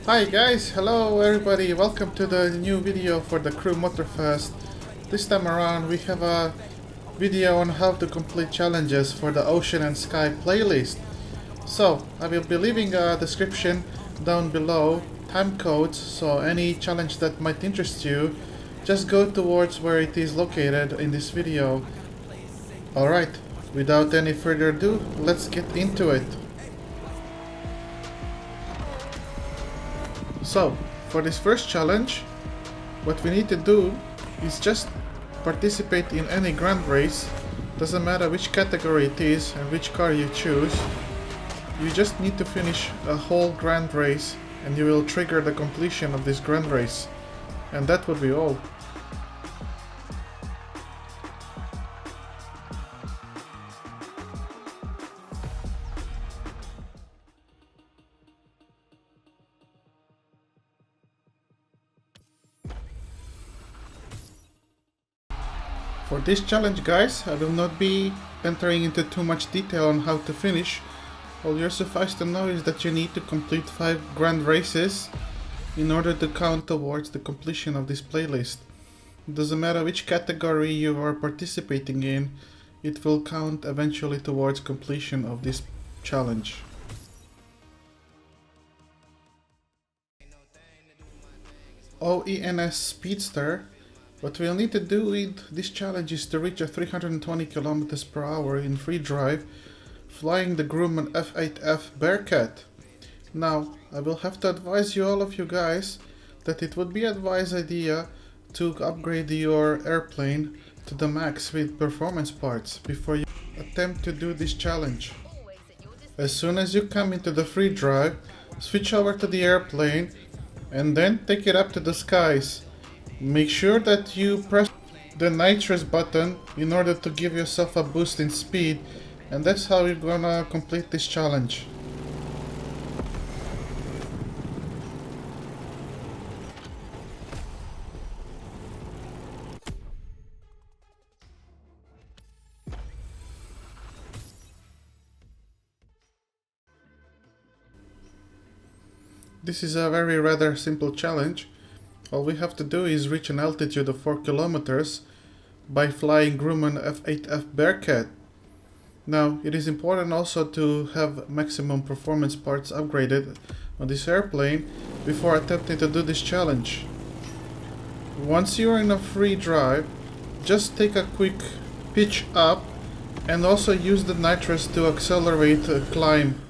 Hi guys, hello everybody, welcome to the new video for the Crew Motorfest. This time around we have a video on how to complete challenges for the Ocean and Sky playlist. So, I will be leaving a description down below, time codes, so any challenge that might interest you, just go towards where it is located in this video. Alright, without any further ado, let's get into it. So, for this first challenge, what we need to do is just participate in any grand race. Doesn't matter which category it is and which car you choose. You just need to finish a whole grand race and you will trigger the completion of this grand race. And that would be all. For this challenge guys, I will not be entering into too much detail on how to finish. All you're suffice to know is that you need to complete 5 grand races in order to count towards the completion of this playlist. It doesn't matter which category you are participating in, it will count eventually towards completion of this challenge. ONS Speedster. What we'll need to do with this challenge is to reach a 320 km per hour in free drive, flying the Grumman F8F Bearcat. Now, I will have to advise all of you guys that it would be an advised idea to upgrade your airplane to the max with performance parts before you attempt to do this challenge. As soon as you come into the free drive, switch over to the airplane and then take it up to the skies. Make sure that you press the nitrous button in order to give yourself a boost in speed, and that's how you're gonna complete this challenge. This is a rather simple challenge. All we have to do is reach an altitude of 4 kilometers by flying Grumman F8F Bearcat. Now, it is important also to have maximum performance parts upgraded on this airplane before attempting to do this challenge. Once you are in a free drive, just take a quick pitch up and also use the nitrous to accelerate a climb.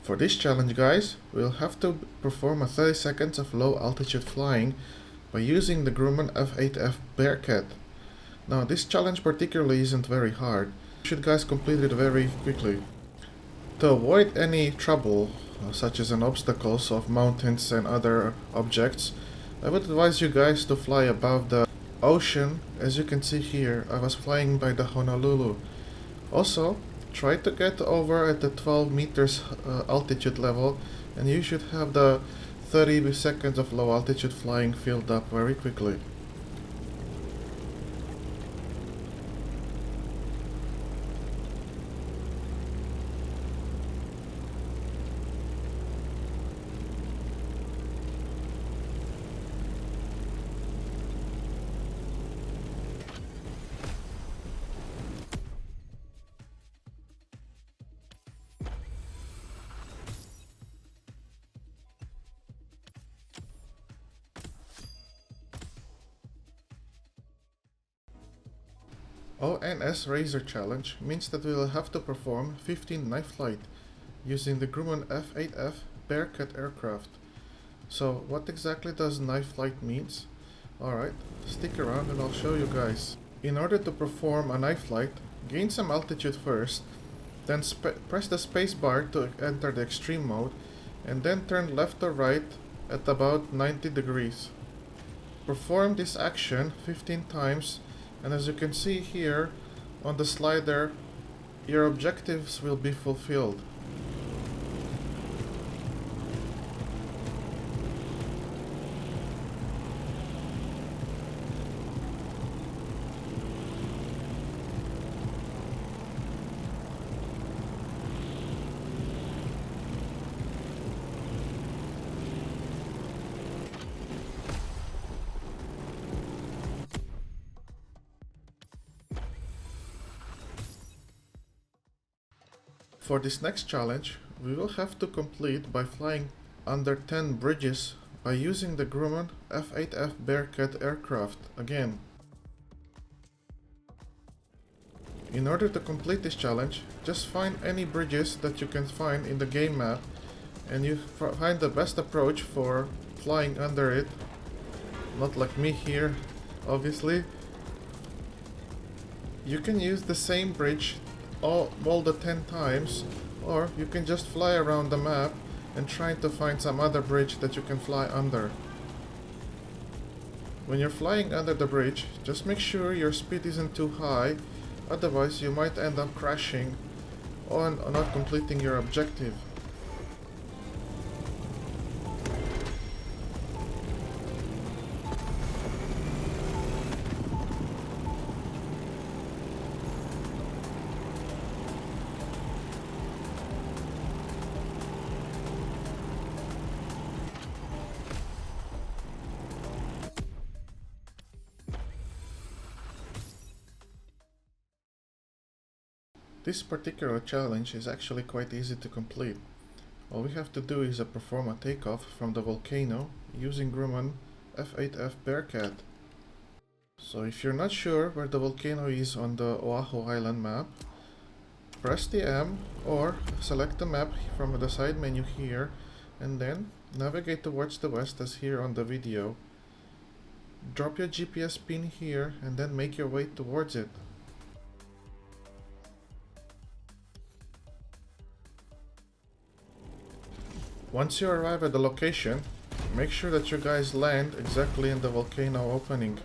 For this challenge guys, we'll have to perform a 30 seconds of low altitude flying by using the Grumman F8F Bearcat. Now this challenge particularly isn't very hard. You should guys complete it very quickly. To avoid any trouble, such as an obstacles of mountains and other objects, I would advise you guys to fly above the ocean. As you can see here, I was flying by the Honolulu. Also, try to get over at the 12 meters altitude level and you should have the 30 seconds of low altitude flying filled up very quickly. ONS Razor challenge means that we will have to perform 15 night flight using the Grumman F8F Bearcat aircraft. So what exactly does night flight means? Alright, stick around and I'll show you guys. In order to perform a night flight, gain some altitude first, then press the space bar to enter the extreme mode, and then turn left or right at about 90 degrees. Perform this action 15 times and as you can see here on the slider, your objectives will be fulfilled. For this next challenge, we will have to complete by flying under 10 bridges by using the Grumman F8F Bearcat aircraft again. In order to complete this challenge, just find any bridges that you can find in the game map and you find the best approach for flying under it. Not like me here, obviously. You can use the same bridge all the 10 times, or you can just fly around the map and try to find some other bridge that you can fly under. When you're flying under the bridge, just make sure your speed isn't too high, otherwise you might end up crashing or not completing your objective. This particular challenge is actually quite easy to complete. All we have to do is perform a takeoff from the volcano using Grumman F8F Bearcat. So if you're not sure where the volcano is on the Oahu Island map, press the M or select the map from the side menu here and then navigate towards the west as here on the video. Drop your GPS pin here and then make your way towards it. Once you arrive at the location, make sure that you guys land exactly in the volcano opening,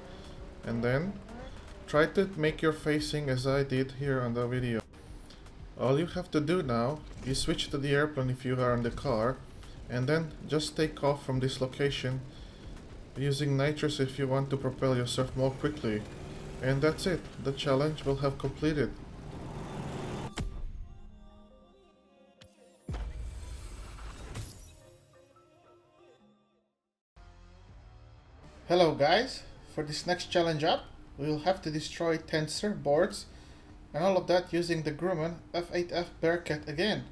and then try to make your facing as I did here on the video. All you have to do now is switch to the airplane if you are in the car, and then just take off from this location using nitrous if you want to propel yourself more quickly. And that's it, the challenge will have completed. Hello guys, for this next challenge up, we will have to destroy 10 surfboards and all of that using the Grumman F8F Bearcat again.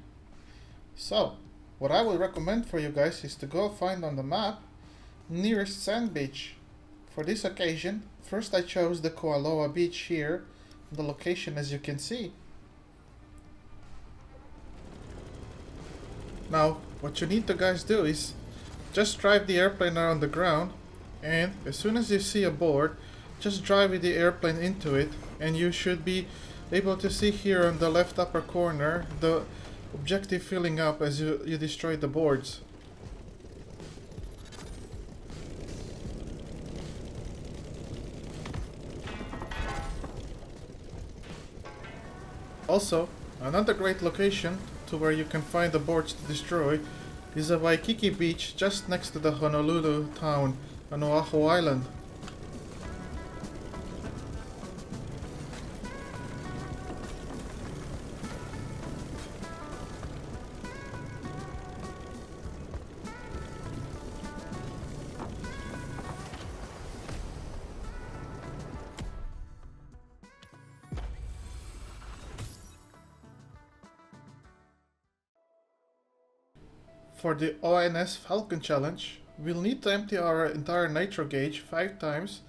So, what I would recommend for you guys is to go find on the map nearest sand beach. For this occasion, first I chose the Koaloa beach here, the location as you can see. Now, what you need to guys do is just drive the airplane around the ground, and as soon as you see a board, just drive with the airplane into it, and you should be able to see here on the left upper corner the objective filling up as you destroy the boards. Also, another great location to where you can find the boards to destroy is a Waikiki beach just next to the Honolulu town on Oahu Island. For the ONS Falcon challenge, we'll need to empty our entire nitro gauge 5 times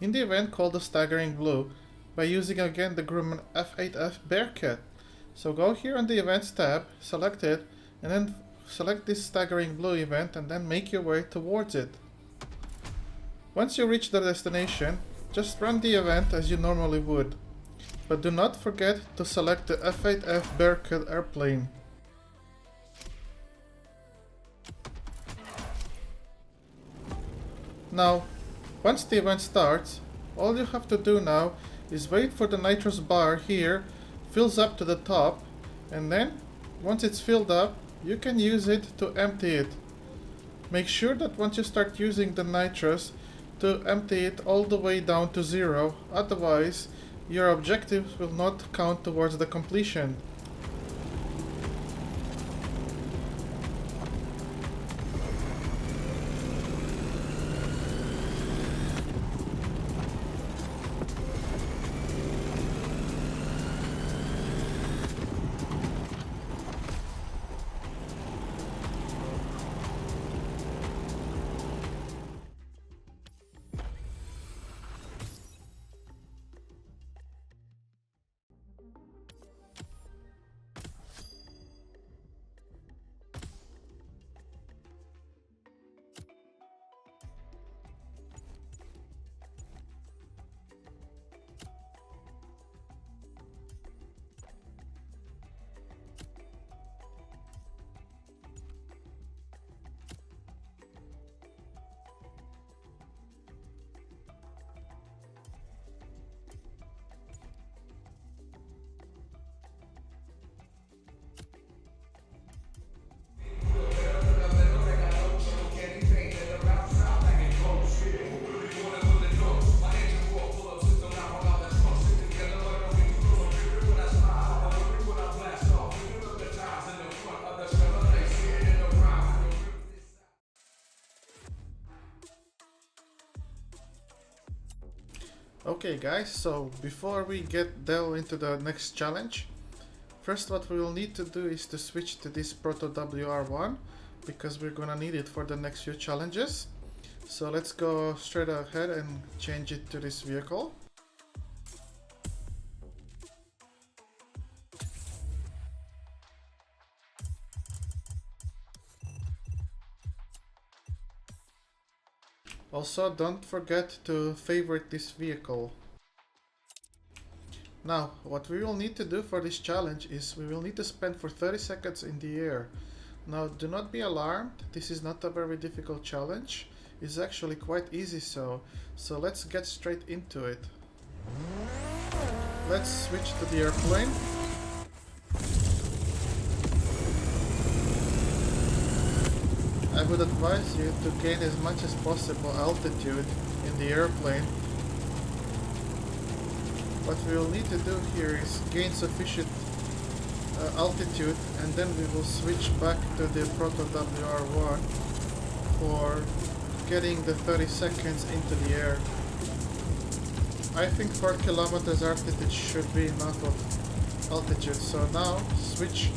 in the event called the Staggering Blue by using again the Grumman F8F Bearcat. So go here on the events tab, select it, and then select this Staggering Blue event and then make your way towards it. Once you reach the destination, just run the event as you normally would. But do not forget to select the F8F Bearcat airplane. Now, once the event starts, all you have to do now is wait for the nitrous bar here fills up to the top, and then once it's filled up, you can use it to empty it. Make sure that once you start using the nitrous to empty it all the way down to 0, otherwise your objectives will not count towards the completion. Okay guys, so before we delve into the next challenge, first what we will need to do is to switch to this Proto WR1 because we're gonna need it for the next few challenges. So let's go straight ahead and change it to this vehicle. Also, don't forget to favorite this vehicle. Now, what we will need to do for this challenge is we will need to spend for 30 seconds in the air. Now, do not be alarmed, this is not a very difficult challenge. It's actually quite easy, so let's get straight into it. Let's switch to the airplane. I would advise you to gain as much as possible altitude in the airplane. What we will need to do here is gain sufficient altitude, and then we will switch back to the Proto WR1 for getting the 30 seconds into the air. I think 4 kilometers altitude should be enough of altitude, so now switch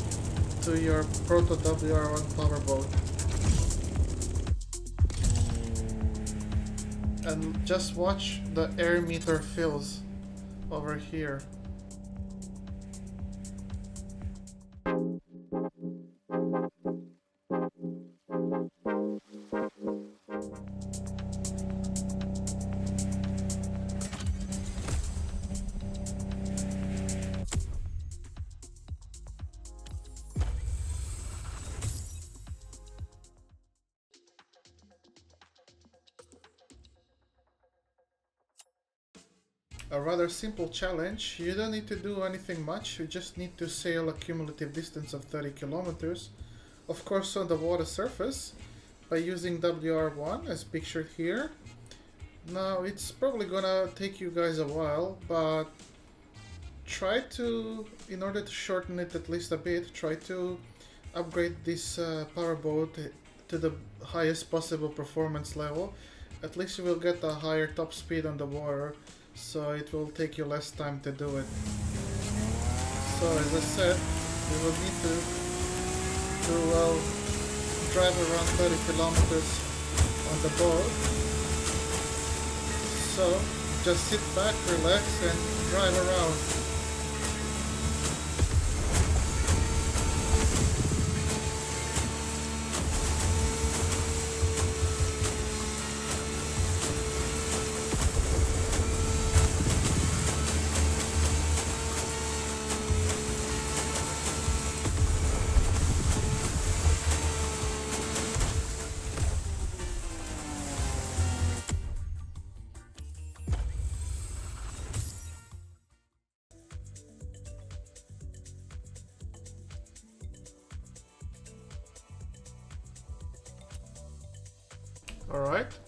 to your Proto WR1 powerboat. And just watch the air meter fills over here. A rather simple challenge. You don't need to do anything much, you just need to sail a cumulative distance of 30 kilometers. Of course on the water surface, by using WR1 as pictured here. Now it's probably gonna take you guys a while, but try to, in order to shorten it at least a bit, try to upgrade this powerboat to the highest possible performance level. At least you will get a higher top speed on the water, so it will take you less time to do it. So as I said, you will need to drive around 30 kilometers on the boat. So just sit back, relax and drive around. Alright,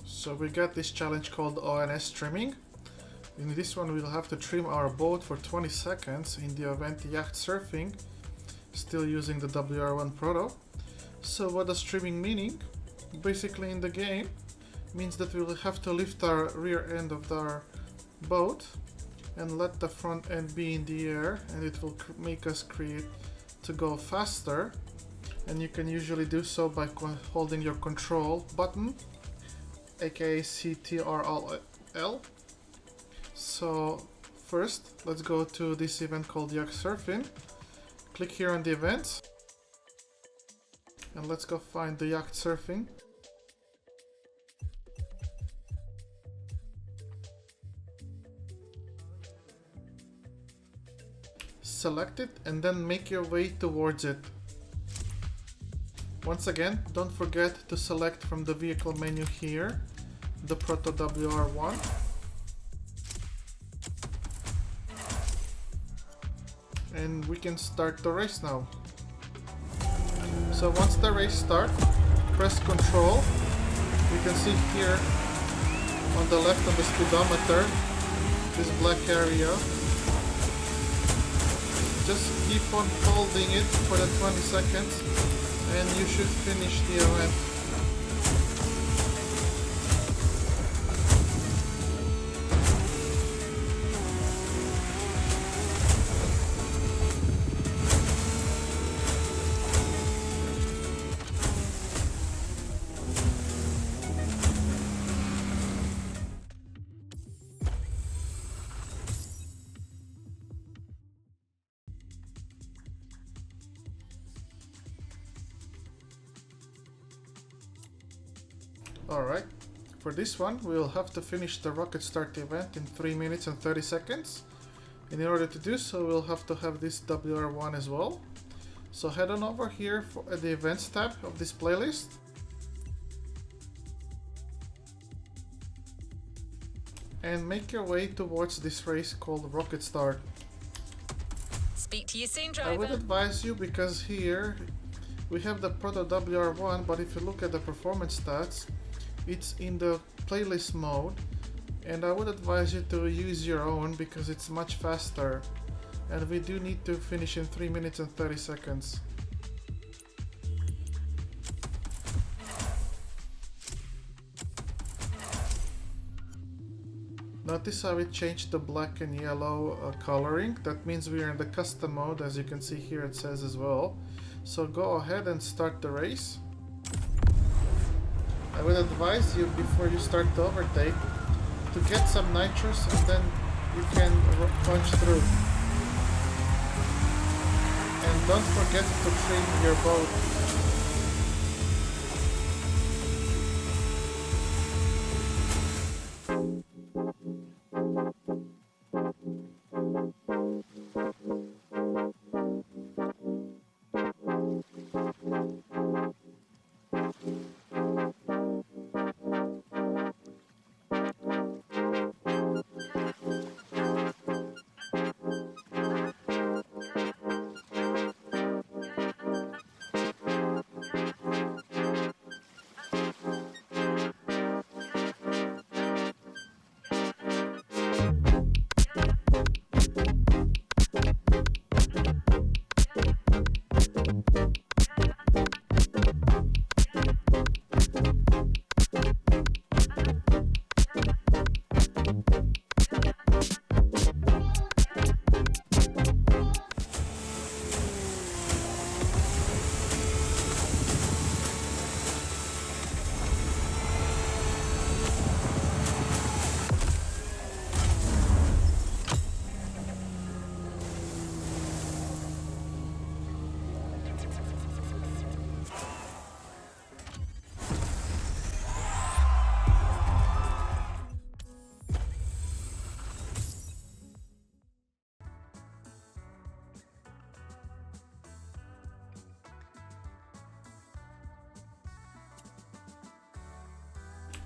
so we got this challenge called ONS Trimming. In this one we'll have to trim our boat for 20 seconds in the event yacht surfing, still using the WR1 Proto. So what does trimming meaning? Basically in the game means that we will have to lift our rear end of our boat and let the front end be in the air, and it will make us create to go faster. And you can usually do so by holding your control button, aka CTRL. So first let's go to this event called yacht surfing. Click here on the events and let's go find the yacht surfing. Select it and then make your way towards it. Once again, don't forget to select from the vehicle menu here the Proto WR1. And we can start the race now. So once the race starts, press Control. You can see here on the left of the speedometer this black area. Just keep on holding it for the 20 seconds and you should finish the event. Alright, for this one we will have to finish the rocket start event in 3 minutes and 30 seconds. And in order to do so we'll have to have this WR1 as well. So head on over here at the events tab of this playlist. And make your way towards this race called Rocket Start. Speak to you soon, driver. I would advise you, because here we have the Proto WR1, but if you look at the performance stats, it's in the playlist mode, and I would advise you to use your own because it's much faster, and we do need to finish in 3 minutes and 30 seconds. Notice how it changed the black and yellow coloring. That means we are in the custom mode, as you can see here it says as well. So go ahead and start the race. I would advise you, before you start the overtake, to get some nitrous and then you can punch through. And don't forget to trim your boat.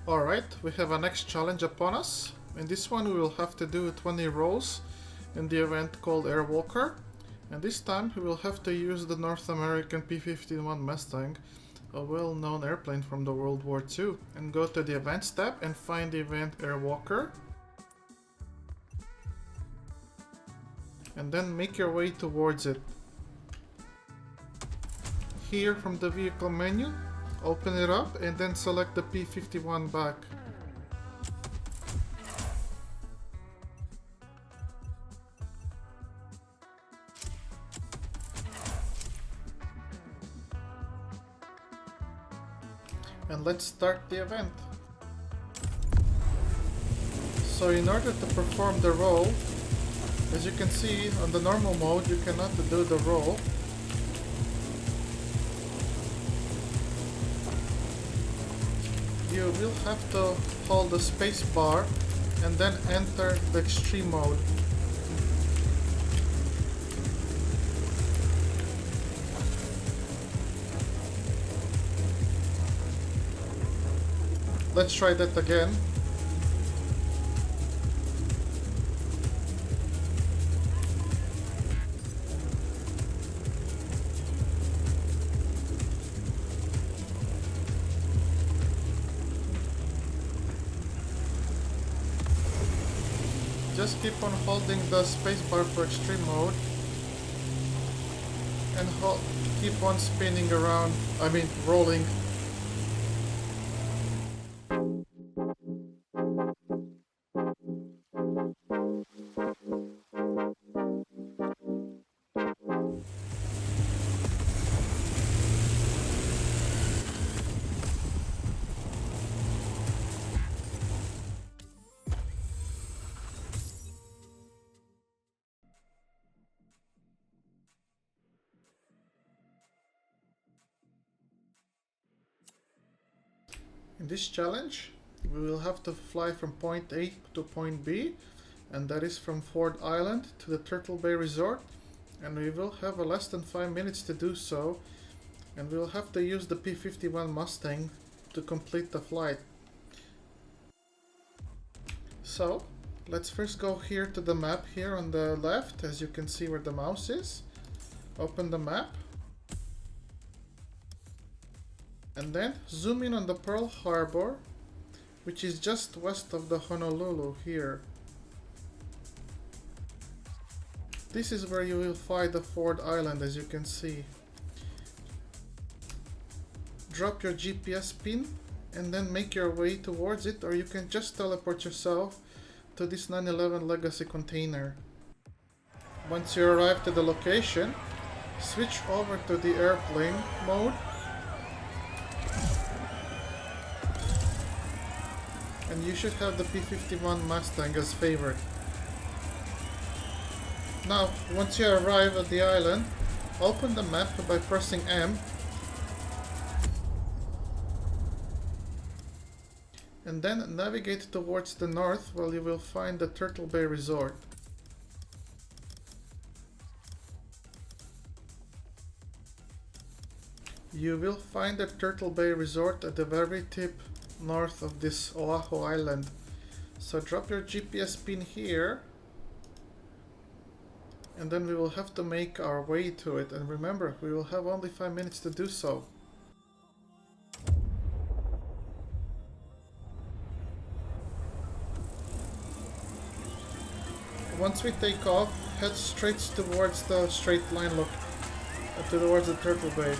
Alright, we have a next challenge upon us. In this one we will have to do 20 rolls in the event called Airwalker. And this time we will have to use the North American P-51 Mustang a well-known airplane from the World War II, and go to the Events tab and find the event Airwalker. And then make your way towards it. Here from the vehicle menu, open it up and then select the P-51 back. And let's start the event. So in order to perform the roll, as you can see on the normal mode you cannot do the roll. You will have to hold the space bar and then enter the extreme mode. Let's try that again. Just keep on holding the spacebar for extreme mode and keep on spinning around, rolling. In this challenge, we will have to fly from point A to point B, and that is from Ford Island to the Turtle Bay Resort, and we will have less than 5 minutes to do so, and we will have to use the P-51 Mustang to complete the flight. So, let's first go here to the map here on the left, as you can see where the mouse is. Open the map. And then zoom in on the Pearl Harbor, which is just west of the Honolulu here. This is where you will find the Ford Island, as you can see. Drop your GPS pin and then make your way towards it, or you can just teleport yourself to this 9/11 Legacy container. Once you arrive to the location, switch over to the airplane mode. And you should have the P-51 Mustang as favored. Now, once you arrive at the island, open the map by pressing M. And then navigate towards the north where you will find the Turtle Bay Resort. You will find the Turtle Bay Resort at the very tip north of this Oahu Island. So drop your GPS pin here, and then we will have to make our way to it. And remember, we will have only 5 minutes to do so. Once we take off, head straight towards the straight line, look towards the Turtle Bay.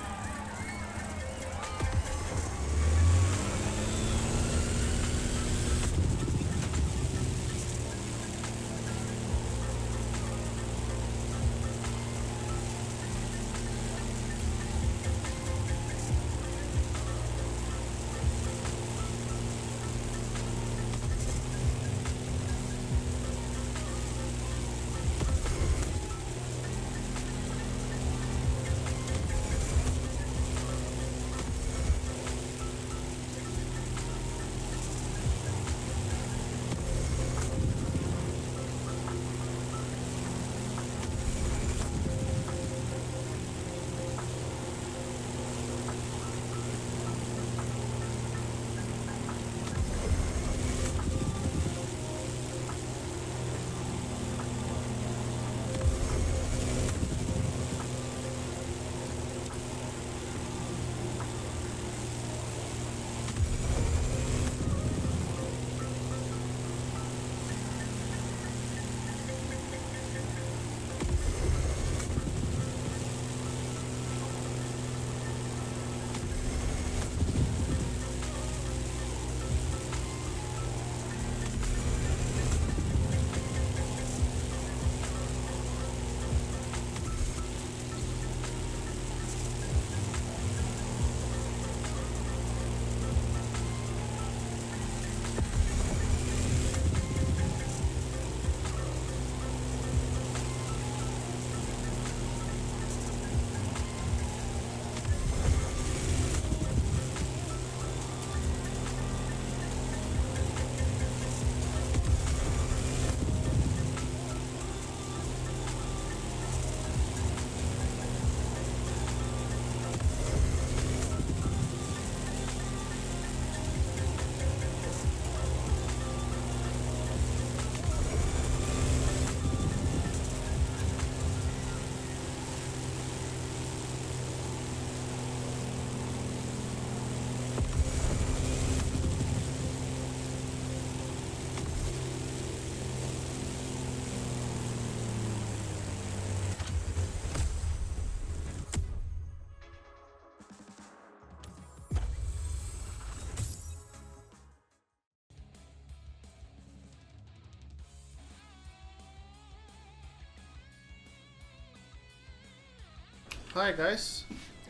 Hi guys,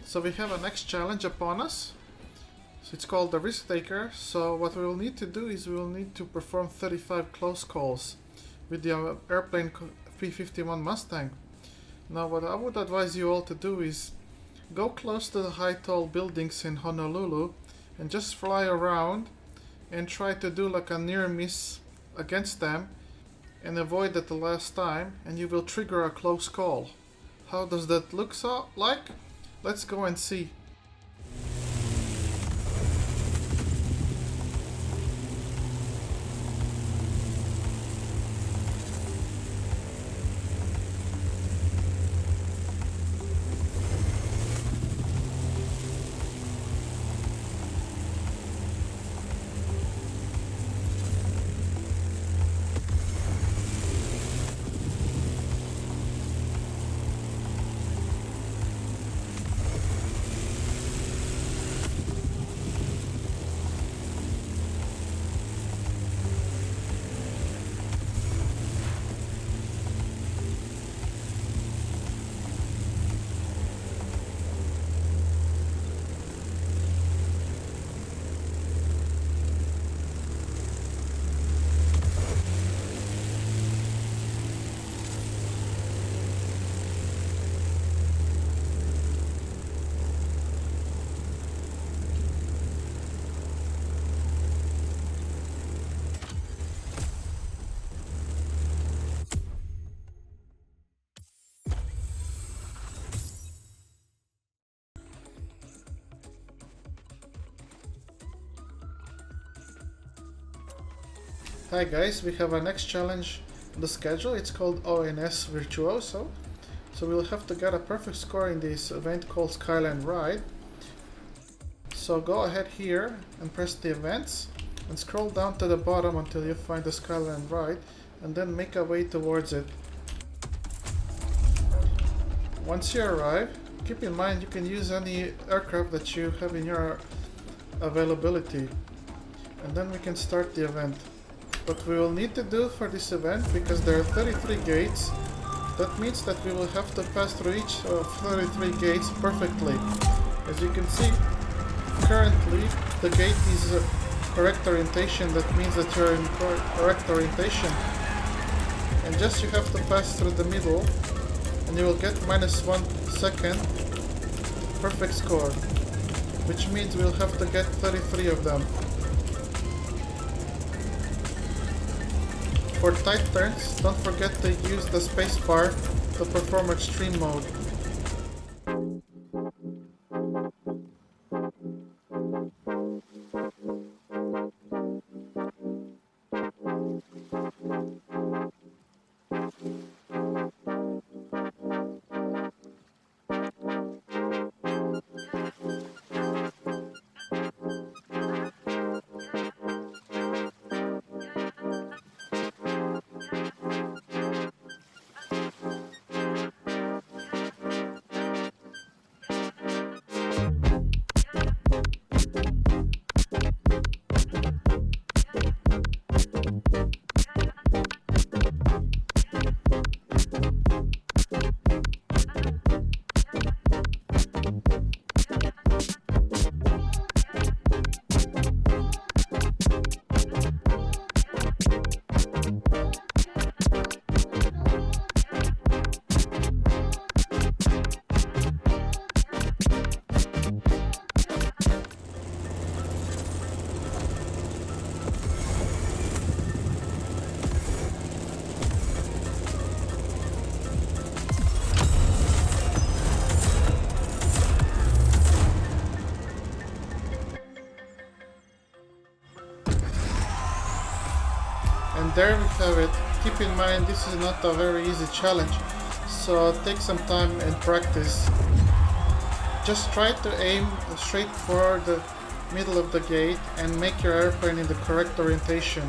so we have a next challenge upon us. So it's called the Risk Taker. So what we will need to do is we will need to perform 35 close calls with the airplane P-51 Mustang. Now what I would advise you all to do is go close to the high tall buildings in Honolulu and just fly around and try to do like a near miss against them and avoid at the last time, and you will trigger a close call. How does that look like? Let's go and see. Hi guys, we have our next challenge on the schedule. It's called ONS Virtuoso. So we'll have to get a perfect score in this event called Skyline Ride. So go ahead here and press the events and scroll down to the bottom until you find the Skyline Ride and then make a way towards it. Once you arrive, keep in mind you can use any aircraft that you have in your availability, and then we can start the event. What we will need to do for this event, because there are 33 gates, that means that we will have to pass through each of 33 gates perfectly. As you can see, currently the gate is correct orientation. That means that you're in correct orientation, and just you have to pass through the middle and you will get -1 second perfect score, which means we'll have to get 33 of them. For tight turns, don't forget to use the spacebar to perform extreme mode. And there we have it. Keep in mind this is not a very easy challenge, so take some time and practice. Just try to aim straight for the middle of the gate and make your airplane in the correct orientation.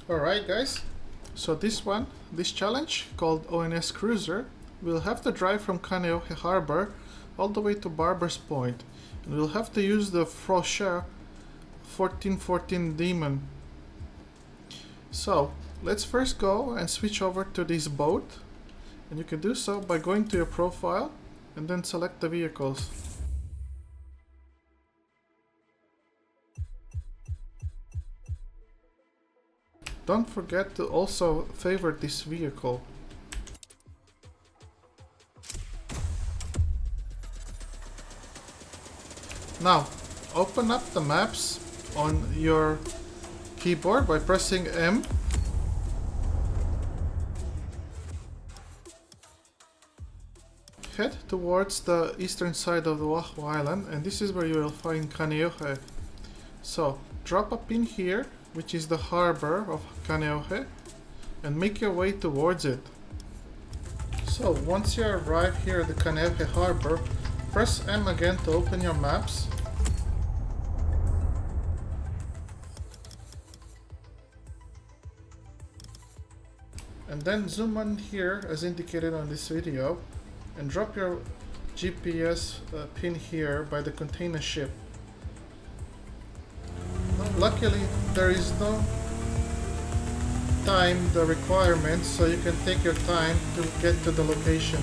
Alright guys, so this challenge called ONS Cruiser, we'll have to drive from Kaneohe Harbor all the way to Barber's Point, and we'll have to use the Frosher 1414 Demon. So let's first go and switch over to this boat, and you can do so by going to your profile and then select the vehicles. Don't forget to also favorite this vehicle. Now, open up the maps on your keyboard by pressing M. Head towards the eastern side of the Oahu Island, and this is where you will find Kaneohe. So, drop a pin here, which is the harbor of Kaneohe, and make your way towards it. So once you arrive here at the Kaneohe harbor, press M again to open your maps. And then zoom in here as indicated on this video, and drop your GPS pin here by the container ship. Luckily, there is no time the requirements, so you can take your time to get to the location.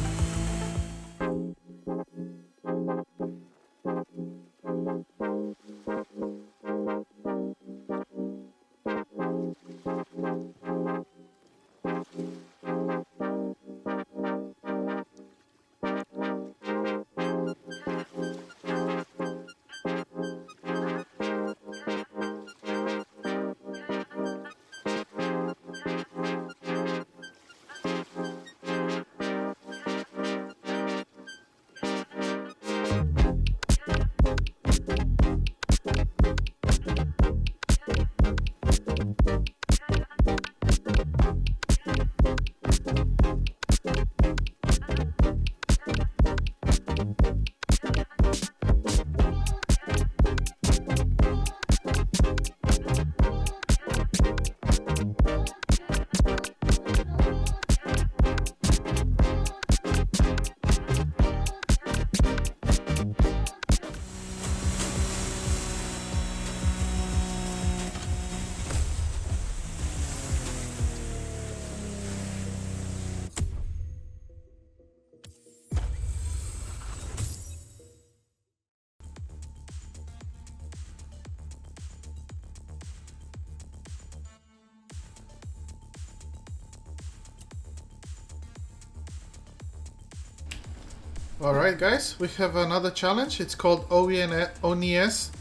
Alright guys, we have another challenge. It's called ONS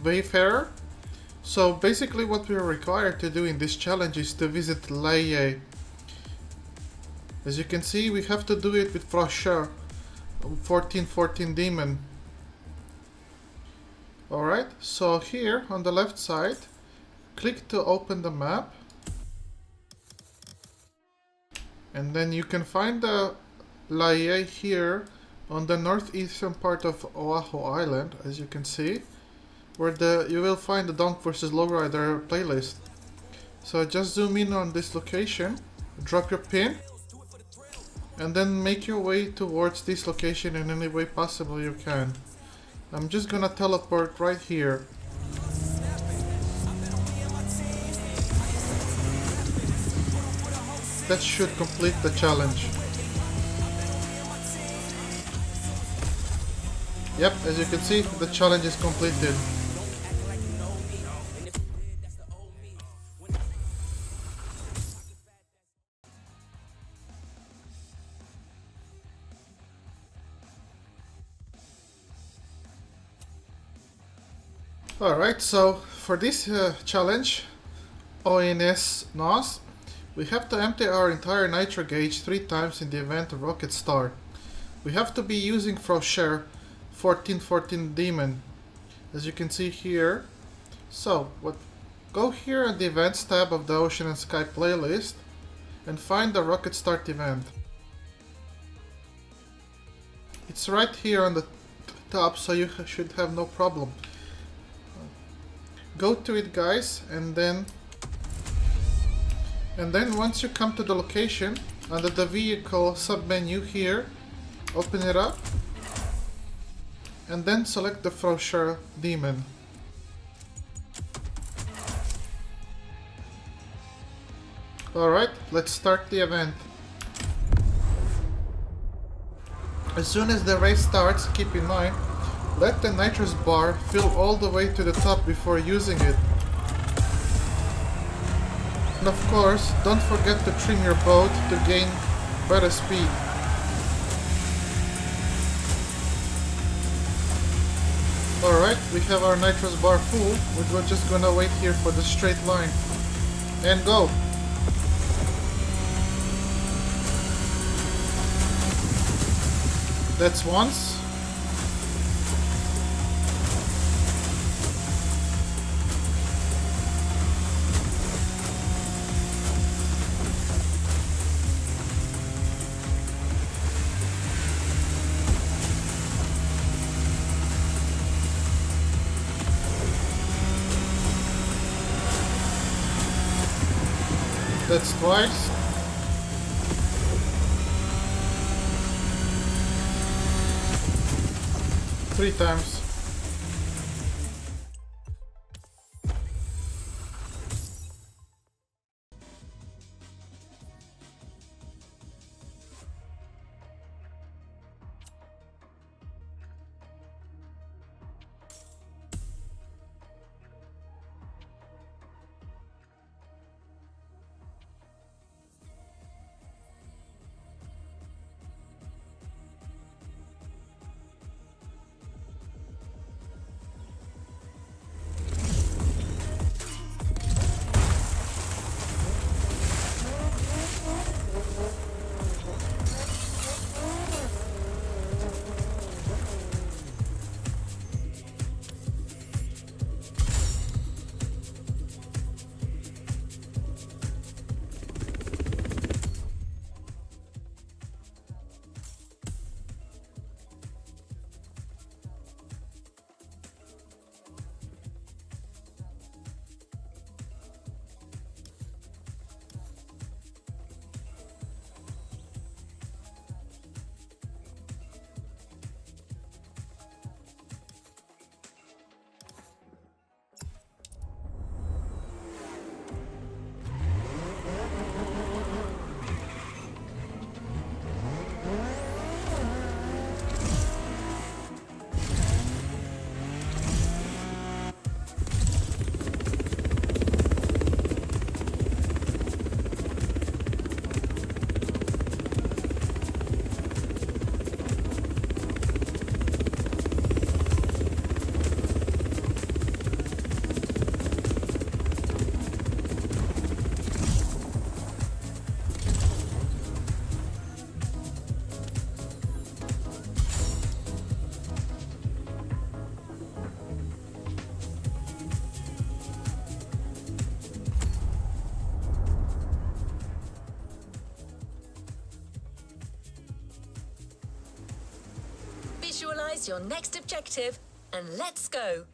Wayfarer. So basically what we are required to do in this challenge is to visit Laie. As you can see, we have to do it with Frosher 1414 Demon. Alright, so here on the left side, click to open the map. And then you can find the Laie here on the northeastern part of Oahu Island, as you can see, where you will find the Donk vs Lowrider playlist. So just zoom in on this location, drop your pin, and then make your way towards this location in any way possible you can. I'm just gonna teleport right here. That should complete the challenge. Yep, as you can see, the challenge is completed. Alright, so for this challenge, ONS NOS, we have to empty our entire nitro gauge 3 times in the event of rocket start. We have to be using Frosher 1414 Demon, as you can see here. So, go here at the events tab of the Ocean and Sky playlist and find the rocket start event. It's right here on the top, so you should have no problem. Go to it guys, and then And then once you come to the location, under the vehicle sub-menu here, open it up, and then select the Frosher Demon. Alright, let's start the event. As soon as the race starts, keep in mind, let the nitrous bar fill all the way to the top before using it. And of course, don't forget to trim your boat to gain better speed. Alright, we have our nitrous bar full. We're just gonna wait here for the straight line. And go! That's once. That's twice. Three times. Visualize your next objective and let's go.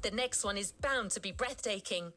The next one is bound to be breathtaking.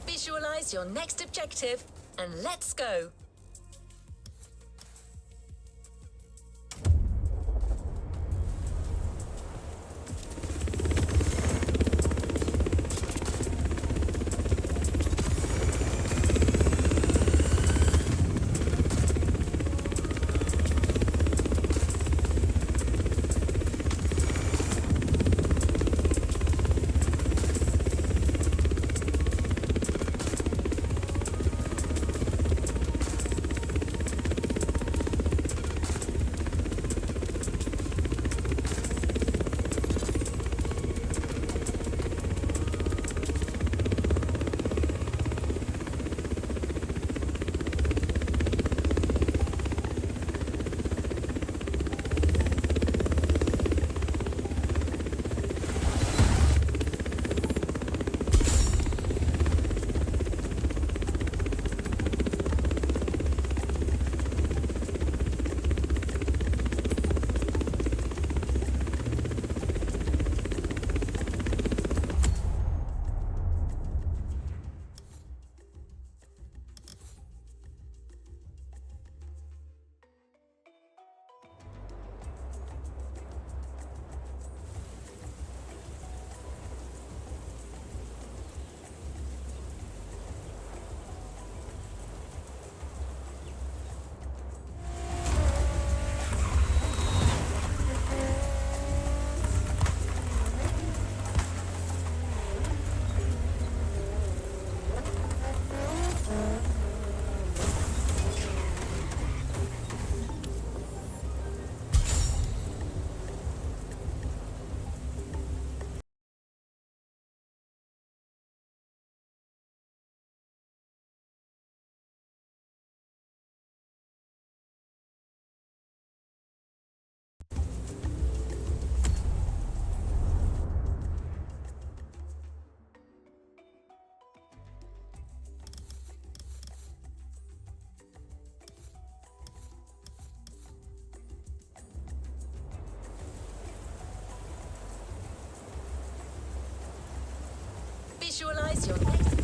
Visualize your next objective and let's go. Visualize your next...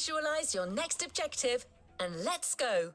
Visualize your next objective and let's go.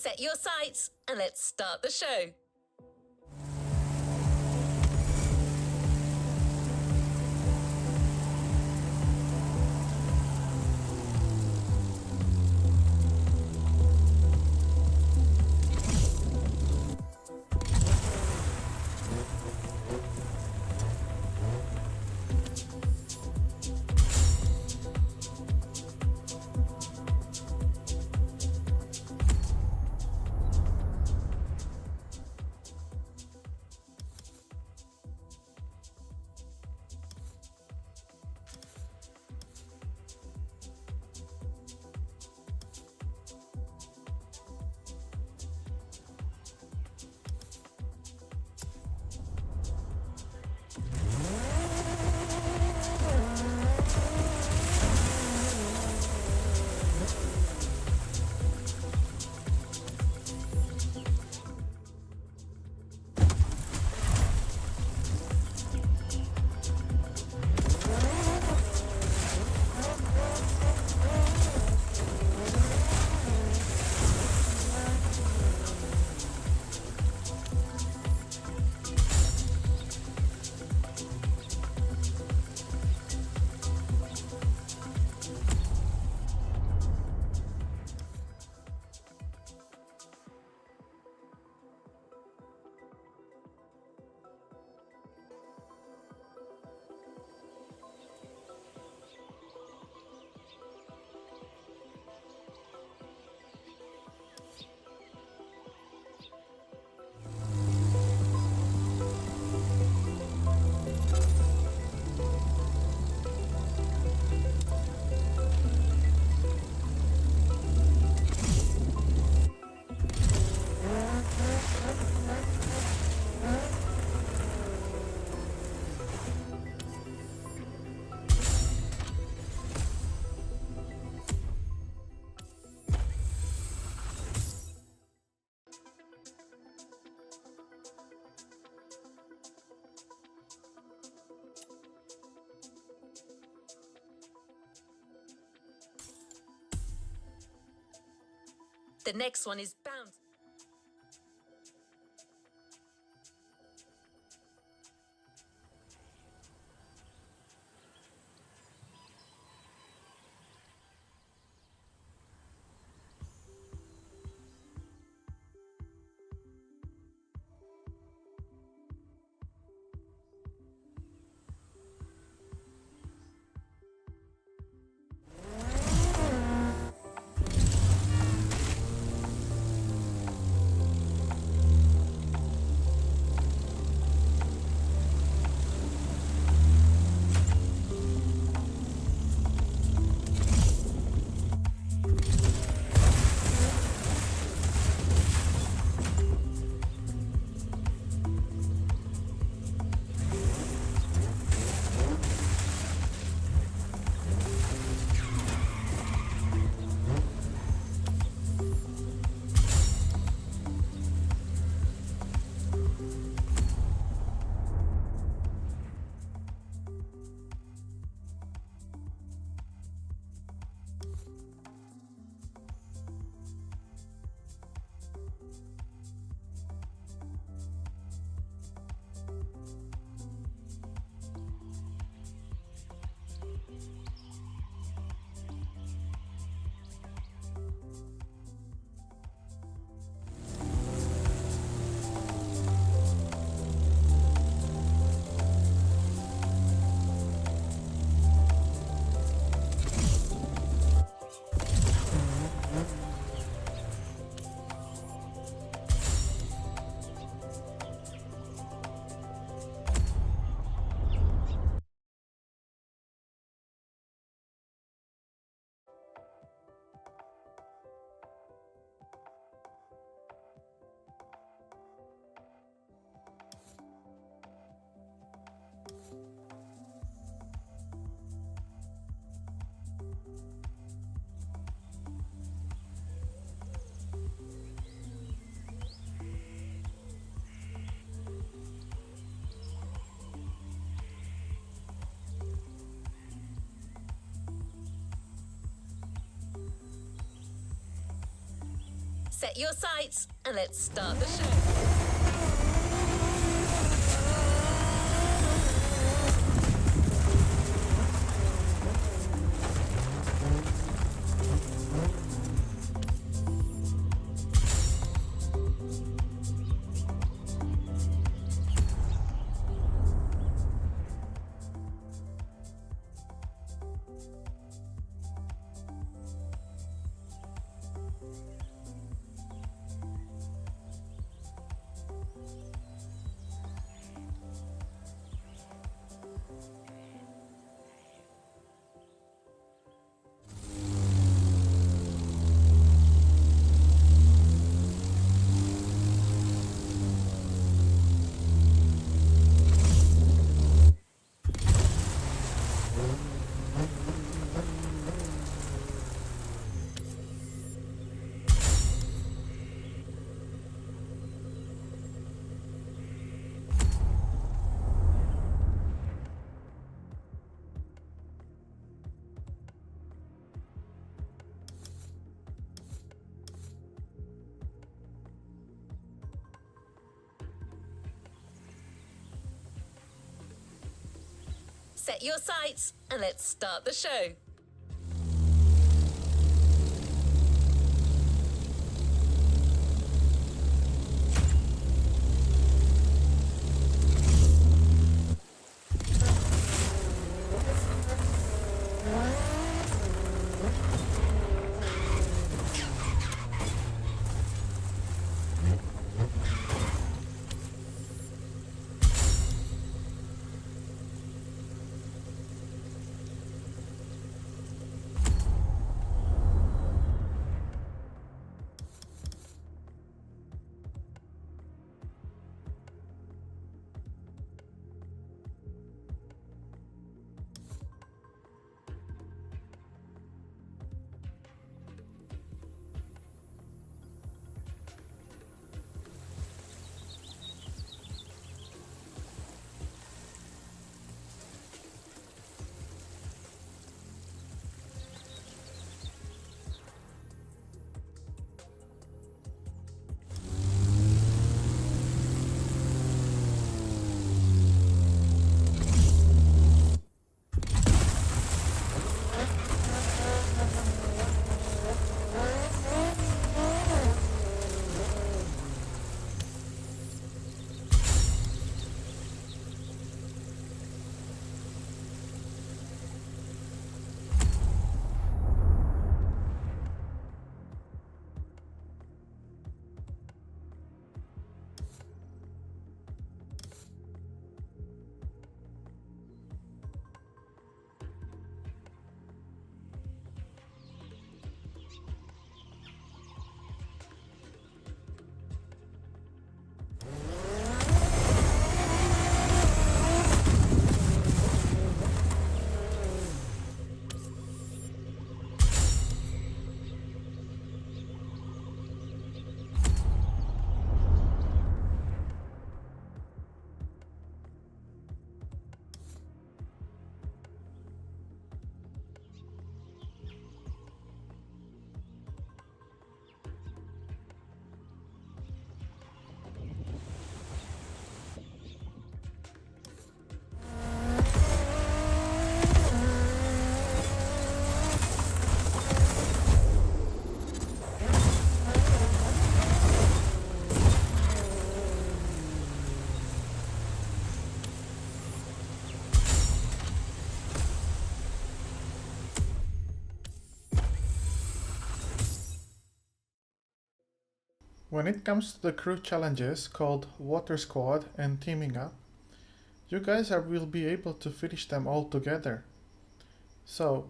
Set your sights and let's start the show. The next one is bound. Set your sights and let's start the show. Set your sights and let's start the show. When it comes to the crew challenges called Water Squad and Teaming Up, you guys will be able to finish them all together. So,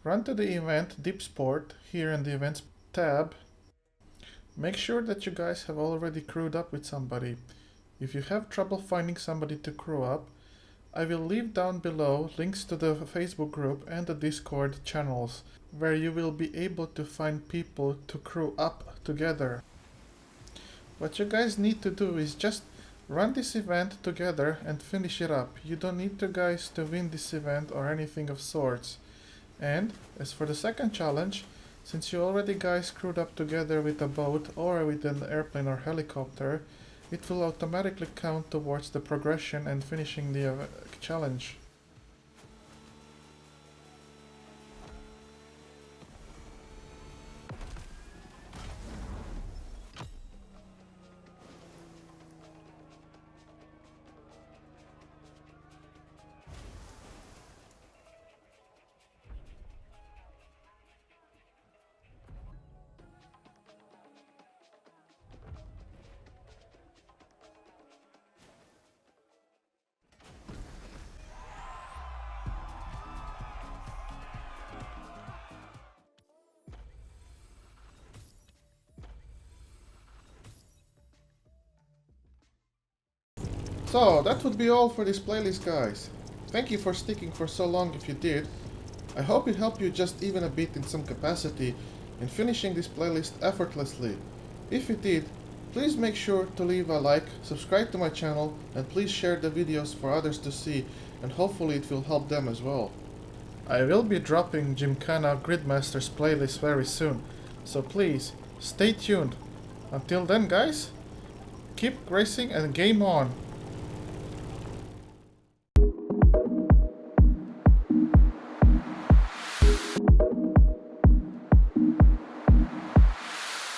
run to the event Deep Sport here in the Events tab. Make sure that you guys have already crewed up with somebody. If you have trouble finding somebody to crew up, I will leave down below links to the Facebook group and the Discord channels, where you will be able to find people to crew up together. What you guys need to do is just run this event together and finish it up. You don't need to guys to win this event or anything of sorts. And as for the second challenge, Since you already guys crewed up together with a boat or with an airplane or helicopter, it will automatically count towards the progression and finishing the challenge. So that would be all for this playlist, guys. Thank you for sticking for so long if you did. I hope it helped you just even a bit in some capacity in finishing this playlist effortlessly. If it did, please make sure to leave a like, subscribe to my channel, and please share the videos for others to see, and hopefully it will help them as well. I will be dropping Gymkhana Gridmasters playlist very soon, so please stay tuned. Until then, guys, keep racing and game on!